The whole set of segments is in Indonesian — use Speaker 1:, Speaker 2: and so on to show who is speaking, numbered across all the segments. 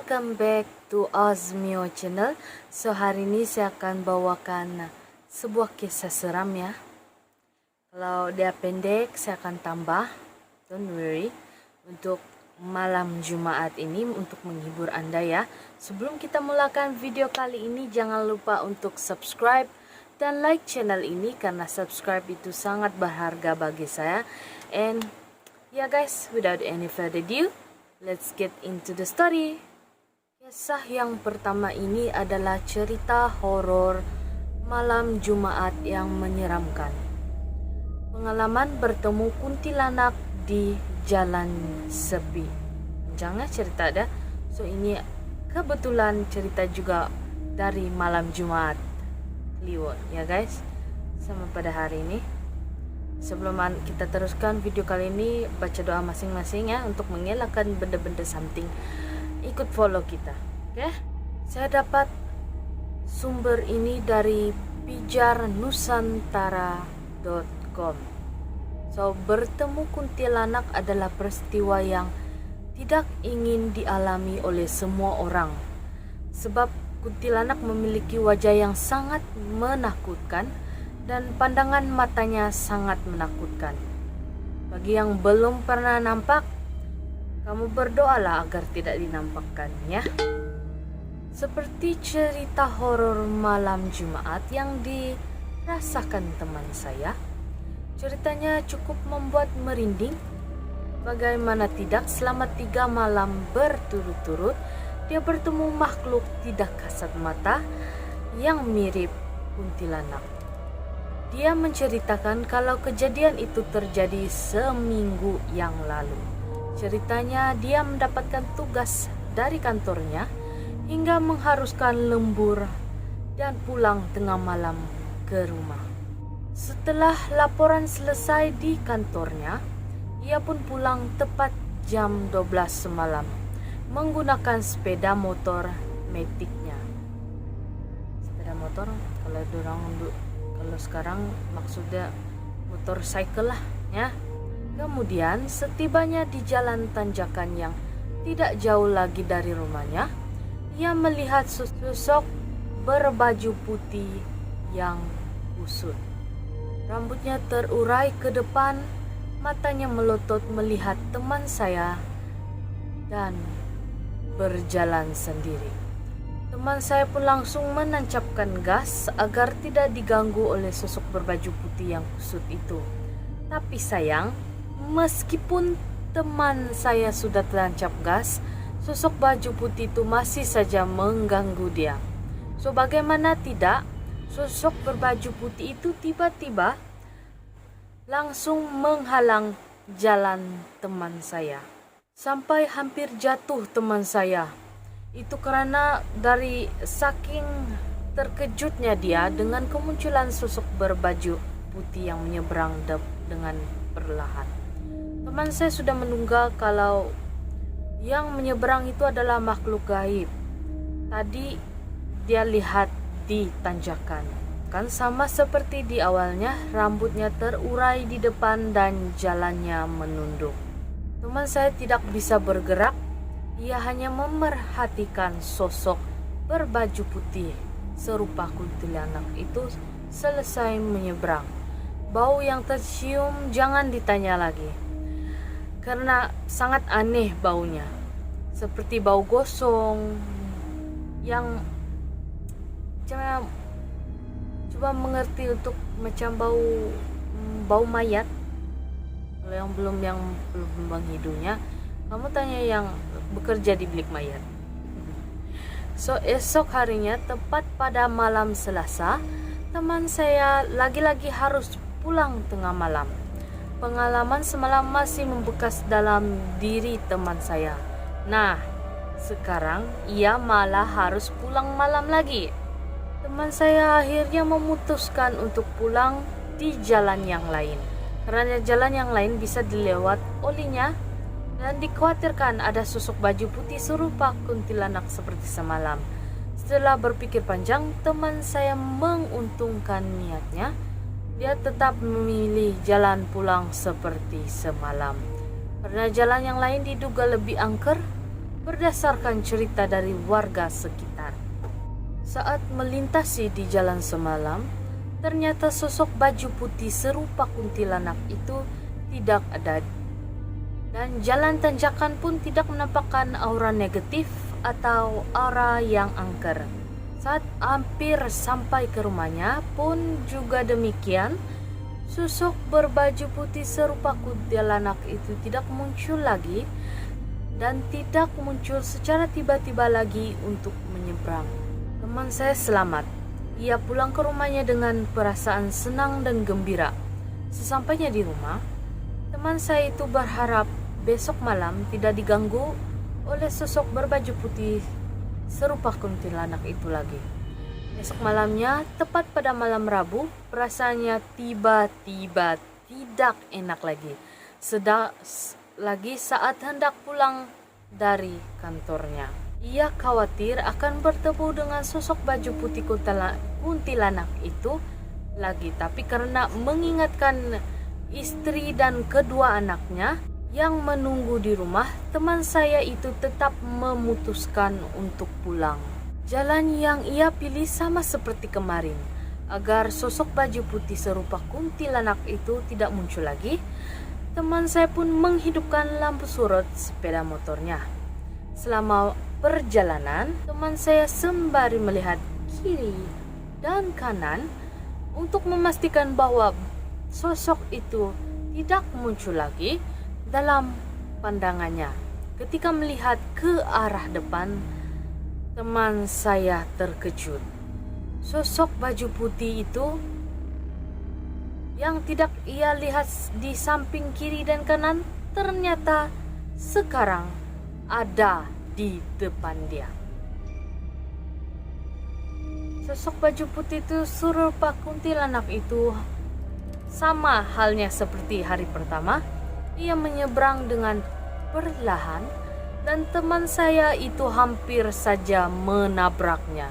Speaker 1: welcome back to Osmio channel. So hari ini saya akan bawakan sebuah kisah seram ya. Kalau dia pendek saya akan tambah, don't worry, untuk malam Jumat ini untuk menghibur Anda ya. Sebelum kita mulakan video kali ini, jangan lupa untuk subscribe dan like channel ini karena subscribe itu sangat berharga bagi saya. And yeah guys, without any further ado, let's get into the story. Kisah yang pertama ini adalah cerita horor malam Jumat yang menyeramkan. Pengalaman bertemu kuntilanak di jalan sepi. Jangan cerita ada. So ini kebetulan cerita juga dari malam Jumat Kliwon ya guys. Sama pada hari ini. Sebelum kita teruskan video kali ini, baca doa masing-masing ya untuk mengelakkan benda-benda something. Ikut follow kita, oke? Saya dapat sumber ini dari pijarnusantara.com. So, bertemu kuntilanak adalah peristiwa yang tidak ingin dialami oleh semua orang. Sebab kuntilanak memiliki wajah yang sangat menakutkan dan pandangan matanya sangat menakutkan. Bagi yang belum pernah nampak, kamu berdoalah agar tidak dinampakkan ya. Seperti cerita horor malam Jumat yang dirasakan teman saya, ceritanya cukup membuat merinding. Bagaimana tidak, selama 3 malam berturut-turut dia bertemu makhluk tidak kasat mata yang mirip kuntilanak. Dia menceritakan kalau kejadian itu terjadi seminggu yang lalu. Ceritanya dia mendapatkan tugas dari kantornya hingga mengharuskan lembur dan pulang tengah malam ke rumah. Setelah laporan selesai di kantornya, ia pun pulang tepat jam 12 semalam menggunakan sepeda motor metiknya. Sepeda motor kalau sekarang maksudnya motorcycle lah ya. Kemudian setibanya di jalan tanjakan yang tidak jauh lagi dari rumahnya, ia melihat sosok berbaju putih yang kusut. Rambutnya terurai ke depan, matanya melotot melihat teman saya dan berjalan sendiri. Teman saya pun langsung menancapkan gas agar tidak diganggu oleh sosok berbaju putih yang kusut itu. Tapi sayang, meskipun teman saya sudah tertancap gas, sosok baju putih itu masih saja mengganggu dia. So bagaimana tidak, sosok berbaju putih itu tiba-tiba langsung menghalang jalan teman saya. Sampai hampir jatuh teman saya. Itu karena dari saking terkejutnya dia dengan kemunculan sosok berbaju putih yang menyeberang dengan perlahan. Teman saya sudah menduga kalau yang menyeberang itu adalah makhluk gaib. Tadi dia lihat di tanjakan. Kan sama seperti di awalnya, rambutnya terurai di depan dan jalannya menunduk. Teman saya tidak bisa bergerak. Ia hanya memerhatikan sosok berbaju putih serupa kuntilanak itu selesai menyeberang. Bau yang tercium jangan ditanya lagi, karena sangat aneh baunya. Seperti bau gosong yang coba mengerti untuk macam bau mayat. Kalau yang belum menghidungnya, kamu tanya yang bekerja di bilik mayat. So esok harinya tepat pada malam Selasa, teman saya lagi-lagi harus pulang tengah malam. Pengalaman semalam masih membekas dalam diri teman saya. Nah, sekarang ia malah harus pulang malam lagi. Teman saya akhirnya memutuskan untuk pulang di jalan yang lain, karena jalan yang lain bisa dilewat olehnya dan dikhawatirkan ada sosok baju putih serupa kuntilanak seperti semalam. Setelah berpikir panjang, teman saya menguntungkan niatnya. Dia tetap memilih jalan pulang seperti semalam. Karena jalan yang lain diduga lebih angker, berdasarkan cerita dari warga sekitar. Saat melintasi di jalan semalam, ternyata sosok baju putih serupa kuntilanak itu tidak ada. Dan jalan tanjakan pun tidak menampakkan aura negatif atau aura yang angker. Saat hampir sampai ke rumahnya pun juga demikian, sosok berbaju putih serupa kuntilanak itu tidak muncul lagi dan tidak muncul secara tiba-tiba lagi untuk menyeberang. Teman saya selamat. Ia pulang ke rumahnya dengan perasaan senang dan gembira. Sesampainya di rumah, teman saya itu berharap besok malam tidak diganggu oleh sosok berbaju putih serupa kuntilanak itu lagi. Besok malamnya, tepat pada malam Rabu, perasaannya tiba-tiba tidak enak lagi. Lagi saat hendak pulang dari kantornya. Ia khawatir akan bertemu dengan sosok baju putih kuntilanak itu lagi. Tapi karena mengingatkan istri dan kedua anaknya yang menunggu di rumah, teman saya itu tetap memutuskan untuk pulang. Jalan yang ia pilih sama seperti kemarin, agar sosok baju putih serupa kuntilanak itu tidak muncul lagi. Teman saya pun menghidupkan lampu sorot sepeda motornya. Selama perjalanan, teman saya sembari melihat kiri dan kanan untuk memastikan bahwa sosok itu tidak muncul lagi dalam pandangannya. Ketika melihat ke arah depan, teman saya terkejut. Sosok baju putih itu yang tidak ia lihat di samping kiri dan kanan ternyata sekarang ada di depan dia. Sosok baju putih itu serupa kuntilanak itu sama halnya seperti hari pertama. Ia menyeberang dengan perlahan dan teman saya itu hampir saja menabraknya.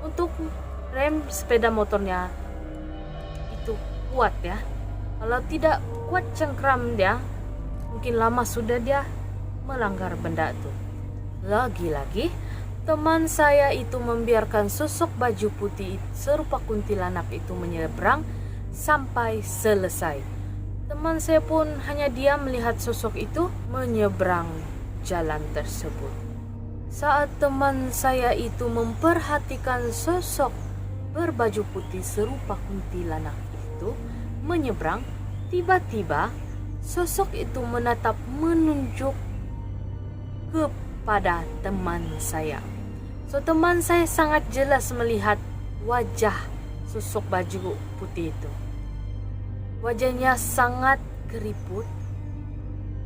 Speaker 1: Untuk rem sepeda motornya itu kuat ya. Kalau tidak kuat cengkram dia, mungkin lama sudah dia melanggar benda itu. Lagi-lagi teman saya itu membiarkan sosok baju putih serupa kuntilanak itu menyeberang sampai selesai. Teman saya pun hanya diam melihat sosok itu menyeberang jalan tersebut. Saat teman saya itu memperhatikan sosok berbaju putih serupa kuntilanak itu menyeberang, tiba-tiba sosok itu menunjuk kepada teman saya. Teman saya sangat jelas melihat wajah sosok baju putih itu. Wajahnya sangat keriput,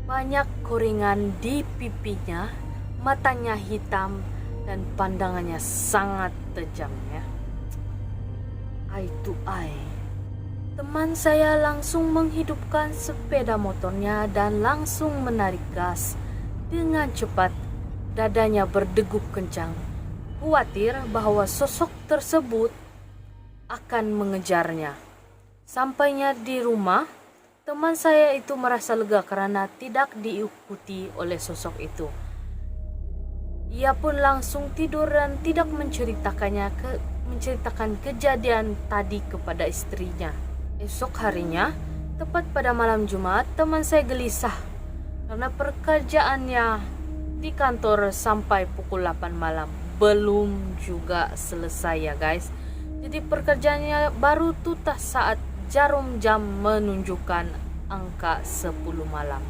Speaker 1: banyak koringan di pipinya, matanya hitam, dan pandangannya sangat tajam ya. Eye to eye. Teman saya langsung menghidupkan sepeda motornya dan langsung menarik gas dengan cepat. Dadanya berdegup kencang, khawatir bahwa sosok tersebut akan mengejarnya. Sampainya di rumah, teman saya itu merasa lega karena tidak diikuti oleh sosok itu. Ia pun langsung tidur dan tidak menceritakan kejadian tadi kepada istrinya. Esok harinya, tepat pada malam Jumat, teman saya gelisah karena pekerjaannya di kantor sampai pukul 8 malam. Belum juga selesai ya guys. Jadi pekerjaannya baru tuntas saat jarum jam menunjukkan angka 10 malam.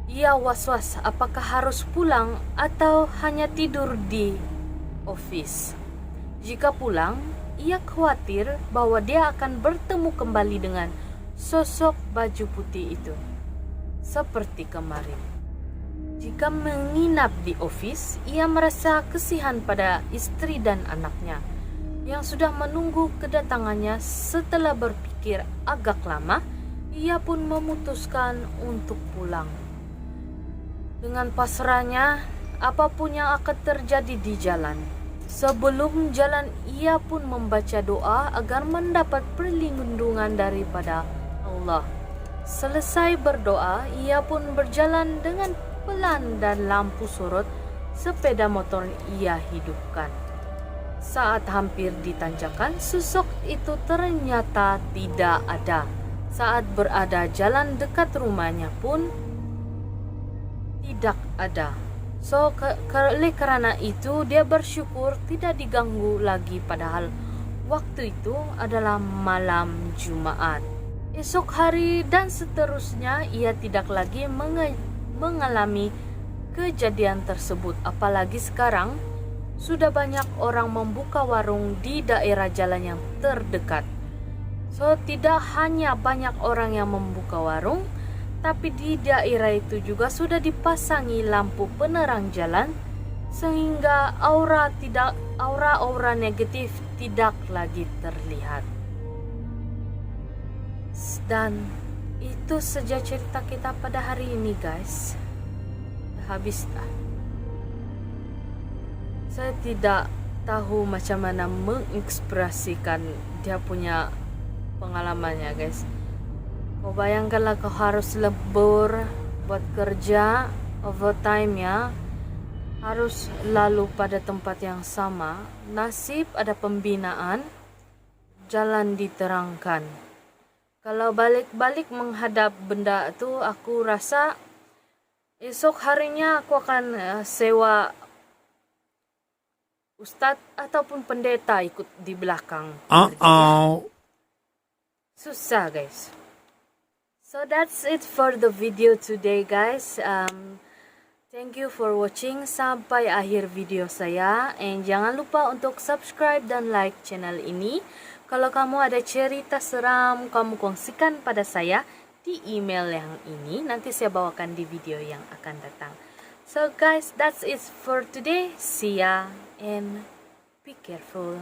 Speaker 1: Ia was-was apakah harus pulang atau hanya tidur di office. Jika pulang, ia khawatir bahwa dia akan bertemu kembali dengan sosok baju putih itu seperti kemarin. Jika menginap di office, ia merasa kasihan pada istri dan anaknya yang sudah menunggu kedatangannya. Setelah berpikir agak lama, ia pun memutuskan untuk pulang. Dengan pasrahnya, apapun yang akan terjadi di jalan. Sebelum jalan, ia pun membaca doa agar mendapat perlindungan daripada Allah. Selesai berdoa, ia pun berjalan dengan pelan dan lampu sorot sepeda motor ia hidupkan. Saat hampir ditanjakan, sosok itu ternyata tidak ada. Saat berada jalan dekat rumahnya pun tidak ada. So, karena itu dia bersyukur tidak diganggu lagi, padahal waktu itu adalah malam Jumat. Esok hari dan seterusnya ia tidak lagi mengalami kejadian tersebut. Apalagi sekarang sudah banyak orang membuka warung di daerah jalan yang terdekat. So, tidak hanya banyak orang yang membuka warung, tapi di daerah itu juga sudah dipasangi lampu penerang jalan sehingga aura negatif tidak lagi terlihat. Dan itu saja cerita kita pada hari ini, guys. Habis dah. Saya tidak tahu macam mana mengekspresikan dia punya pengalamannya, guys. Kau bayangkanlah kau harus lembur buat kerja overtime ya, harus lalu pada tempat yang sama. Nasib ada pembinaan, jalan diterangkan. Kalau balik-balik menghadap benda itu, aku rasa esok harinya aku akan sewa ustadz ataupun pendeta ikut di belakang. Susah, guys. So that's it for the video today, guys. Thank you for watching sampai akhir video saya. And jangan lupa untuk subscribe dan like channel ini. Kalau kamu ada cerita seram, kamu kongsikan pada saya di email yang ini. Nanti saya bawakan di video yang akan datang. So guys, that's it for today. See ya and be careful.